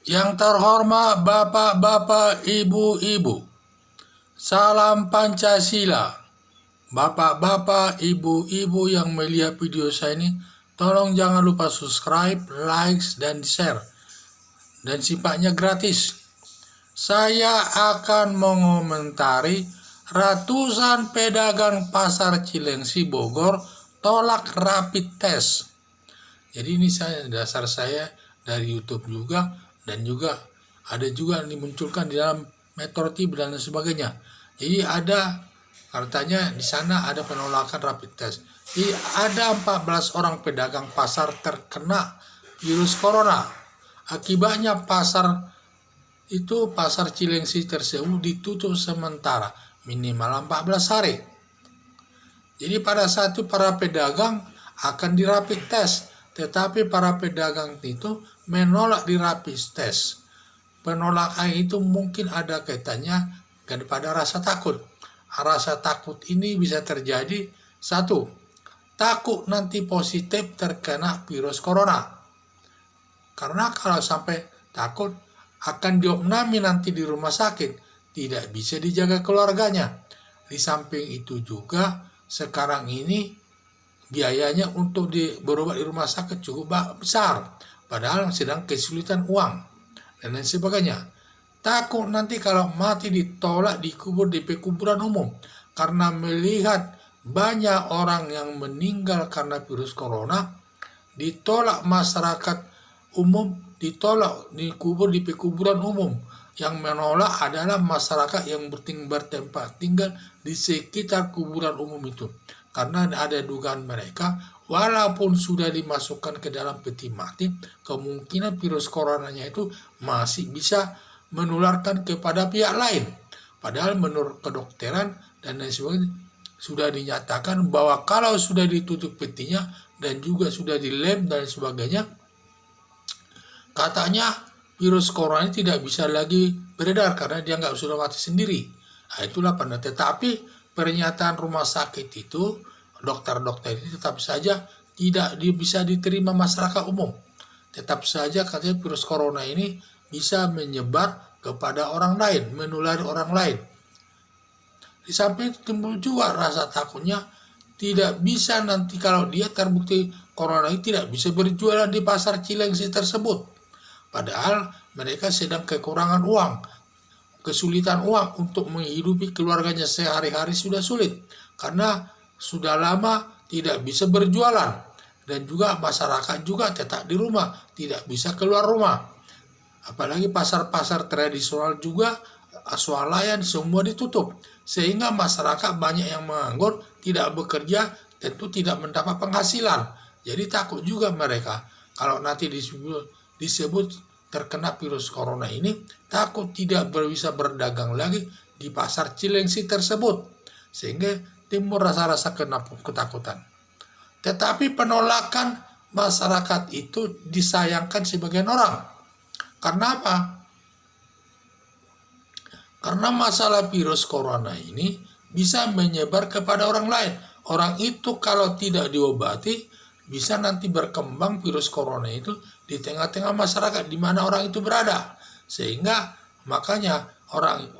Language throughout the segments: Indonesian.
Yang terhormat Bapak-bapak, Ibu-ibu, salam Pancasila. Bapak-bapak, Ibu-ibu yang melihat video saya ini, tolong jangan lupa subscribe, like, dan share. Dan sifatnya gratis. Saya akan mengomentari ratusan pedagang pasar Cilengsi Bogor tolak rapid test. Jadi ini dasar saya dari YouTube juga, dan juga ada juga yang dimunculkan di dalam Metro TV dan sebagainya. Jadi ada katanya di sana ada penolakan rapid test. Jadi ada 14 orang pedagang pasar terkena virus corona. Akibatnya pasar Cilengsi tersebut ditutup sementara minimal 14 hari. Jadi pada saat itu para pedagang akan di rapid test, tetapi para pedagang itu menolak di rapid test. Penolakan itu mungkin ada kaitannya daripada rasa takut. Rasa takut ini bisa terjadi, satu, takut nanti positif terkena virus corona. Karena kalau sampai takut akan diopnami nanti di rumah sakit, tidak bisa dijaga keluarganya. Di samping itu juga sekarang ini biayanya untuk berobat di rumah sakit cukup besar, padahal sedang kesulitan uang dan lain sebagainya. Takut nanti kalau mati ditolak dikubur di pekuburan umum, karena melihat banyak orang yang meninggal karena virus corona, ditolak masyarakat umum, ditolak dikubur di pekuburan umum. Yang menolak adalah masyarakat yang bertempat tinggal di sekitar kuburan umum itu. Karena ada dugaan mereka, walaupun sudah dimasukkan ke dalam peti mati, kemungkinan virus coronanya itu masih bisa menularkan kepada pihak lain. Padahal menurut kedokteran dan lain sebagainya, sudah dinyatakan bahwa kalau sudah ditutup petinya dan juga sudah dilem dan sebagainya, katanya virus corona ini tidak bisa lagi beredar karena dia sudah mati sendiri. Nah, itulah pada. Tetapi pernyataan rumah sakit itu, dokter-dokter ini tetap saja tidak bisa diterima masyarakat umum. Tetap saja katanya virus corona ini bisa menyebar kepada orang lain, menulari orang lain. Di samping timbul juga rasa takutnya tidak bisa nanti kalau dia terbukti corona ini tidak bisa berjualan di pasar Cilengsi tersebut. Padahal mereka sedang kekurangan uang, kesulitan uang untuk menghidupi keluarganya sehari-hari sudah sulit. Karena sudah lama tidak bisa berjualan. Dan juga masyarakat juga tetap di rumah, tidak bisa keluar rumah. Apalagi pasar-pasar tradisional juga, swalayan semua ditutup. Sehingga masyarakat banyak yang menganggur, tidak bekerja, tentu tidak mendapat penghasilan. Jadi takut juga mereka. Kalau nanti disebut terkena virus corona ini, takut tidak bisa berdagang lagi di pasar Cilengsi tersebut, sehingga timbul rasa-rasa ketakutan. Tetapi penolakan masyarakat itu disayangkan sebagian orang. Karena apa? Karena masalah virus corona ini bisa menyebar kepada orang lain. Orang itu kalau tidak diobati, bisa nanti berkembang virus corona itu di tengah-tengah masyarakat di mana orang itu berada. Sehingga makanya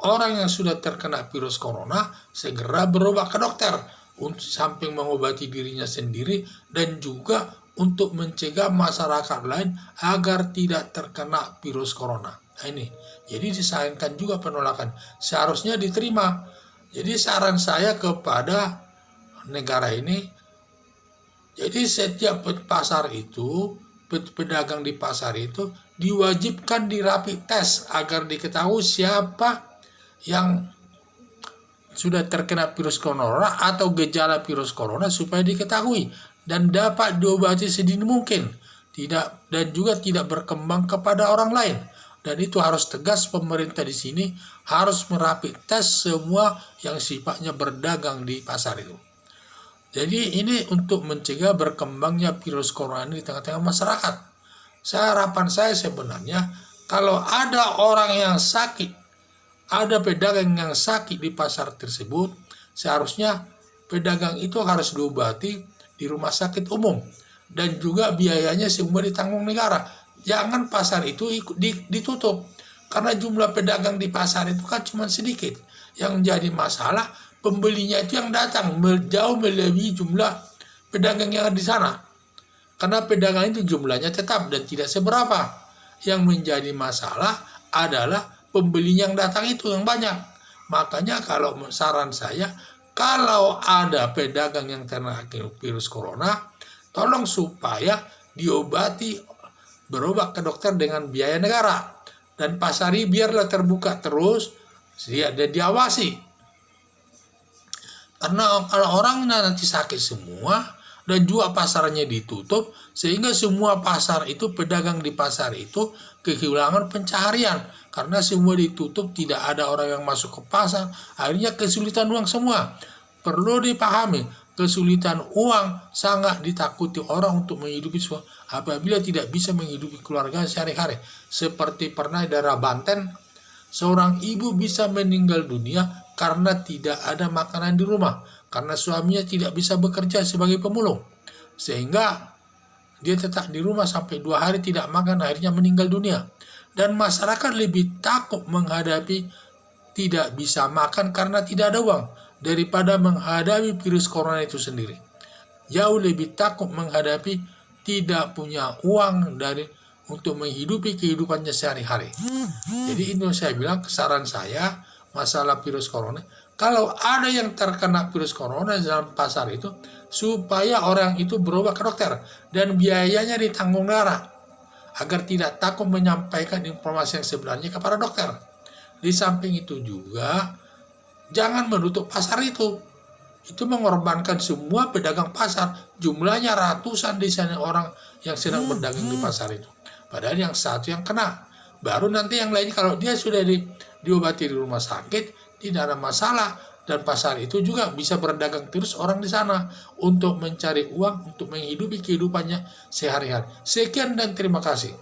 orang yang sudah terkena virus corona segera berobat ke dokter untuk samping mengobati dirinya sendiri dan juga untuk mencegah masyarakat lain agar tidak terkena virus corona. Nah, ini. Jadi disayangkan juga penolakan. Seharusnya diterima. Jadi saran saya kepada negara ini, jadi setiap pasar itu, pedagang di pasar itu diwajibkan di rapid test agar diketahui siapa yang sudah terkena virus corona atau gejala virus corona supaya diketahui dan dapat diobati sedini mungkin, dan juga tidak berkembang kepada orang lain. Dan itu harus tegas pemerintah di sini harus merapid test semua yang sifatnya berdagang di pasar itu. Jadi ini untuk mencegah berkembangnya virus corona ini di tengah-tengah masyarakat. Harapan saya sebenarnya kalau ada orang yang sakit, ada pedagang yang sakit di pasar tersebut, seharusnya pedagang itu harus diobati di rumah sakit umum. Dan juga biayanya semua ditanggung negara. jangan pasar itu ditutup. Karena jumlah pedagang di pasar itu kan cuma sedikit. Yang menjadi masalah, pembelinya itu yang datang jauh melebihi jumlah pedagang yang ada di sana. Karena pedagang itu jumlahnya tetap dan tidak seberapa. Yang menjadi masalah adalah pembeli yang datang itu yang banyak. Makanya kalau saran saya, kalau ada pedagang yang terkena virus corona, tolong supaya diobati, berobat ke dokter dengan biaya negara. Dan pasari biarlah terbuka terus, dan diawasi. Karena kalau orang nanti sakit semua, dan juga pasarnya ditutup, sehingga semua pasar itu, pedagang di pasar itu kehilangan pencaharian. Karena semua ditutup, tidak ada orang yang masuk ke pasar, akhirnya kesulitan uang semua. Perlu dipahami, kesulitan uang sangat ditakuti orang untuk menghidupi apabila tidak bisa menghidupi keluarga sehari-hari. Seperti pernah di daerah Banten, seorang ibu bisa meninggal dunia karena tidak ada makanan di rumah, karena suaminya tidak bisa bekerja sebagai pemulung, sehingga dia tetap di rumah sampai 2 hari tidak makan, akhirnya meninggal dunia. Dan masyarakat lebih takut menghadapi tidak bisa makan karena tidak ada uang daripada menghadapi virus corona itu sendiri. Jauh lebih takut menghadapi tidak punya uang untuk menghidupi kehidupannya sehari-hari. Jadi itu saya bilang, saran saya masalah virus corona, kalau ada yang terkena virus corona dalam pasar itu, supaya orang itu berobat ke dokter dan biayanya ditanggung negara, agar tidak takut menyampaikan informasi yang sebenarnya kepada dokter. Di samping itu juga, jangan menutup pasar itu. Itu mengorbankan semua pedagang pasar. Jumlahnya ratusan di sana orang yang sedang berdagang di pasar itu. Padahal yang satu yang kena. Baru nanti yang lain kalau dia sudah diobati di rumah sakit, tidak ada masalah. Dan pasar itu juga bisa berdagang terus orang di sana untuk mencari uang, untuk menghidupi kehidupannya sehari-hari. Sekian dan terima kasih.